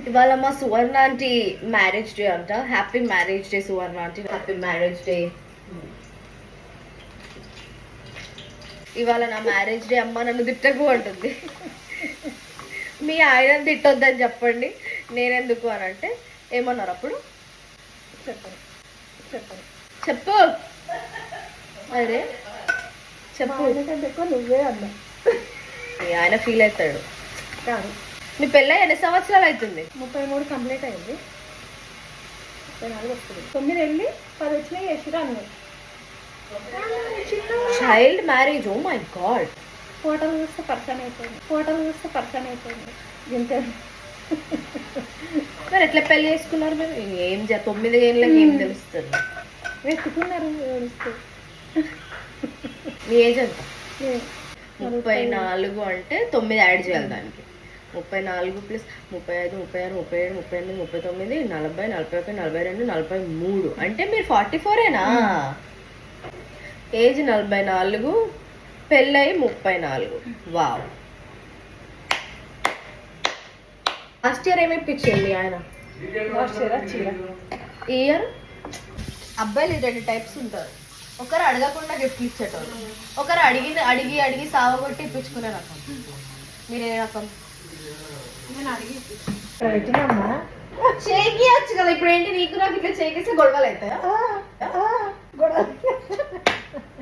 ఇవాళ మా సువర్ణ aunty marriage day అంట. హ్యాపీ మ్యారేజ్ డే సువర్ణ ఆంటీ, హ్యాపీ మ్యారేజ్ డే. ఇవాళ నా మ్యారేజ్ డే. అమ్మ నన్ను తిట్టకు అంటుంది. మీ ఆయన తిట్టొద్దని చెప్పండి. నేనెందుకు అని అంటే ఏమన్నారు అప్పుడు? చెప్పు అరే చెప్పు. నువ్వే అన్నా. ఆయన ఫీల్ అవుతాడు. మీ పెళ్ళి ఎన్ని సంవత్సరాలు అవుతుంది? 33 కంప్లీట్ అయింది. 34 వస్తుంది. 9 వెళ్ళి 10 వచ్చినాయి చేసిరా అన్నారు. Child marriage. Oh my god. ఫోటోలు చూస్తే పర్సన్ అయిపోయింది. ఇంతే. మరి ఎట్లా పెళ్లి చేసుకున్నారు మీరు? ఏం 9 ఏళ్ళకి ఏం తెలుస్తుంది? వెతుకున్నారు ఏడుస్తూ. మీ ఏజ్ ఎంత? 34 అంటే 9 యాడ్ చేయాలి దానికి. 34 ప్లస్ 35, 36, 37, 38, 39, 40, 41, 42, 43 అంటే మీరు 44ఏనా? ఏజ్ 44, పెళ్ళై 34. వావ్. లాస్ట్ ఇయర్ ఏమి ఇప్పించింది ఆయన? చీర. ఈ ఇయర్ అబ్బాయిలు 2 టైప్స్ ఉంటారు. ఒకరు అడగకుండా గిఫ్ట్ ఇచ్చేటోళ్ళు, ఒకరు అడిగి అడిగి సావగొట్టి ఇప్పించుకునే రకం. మీరే రకం? నేను అడిగి పెట్టినమ్మా. చేకియచ్చు కదా. ఇప్పుడు ఏంటి నీకు నాకు ఇట్లా చేకేస్తే గొడవలు అవుతాయా? గొడవ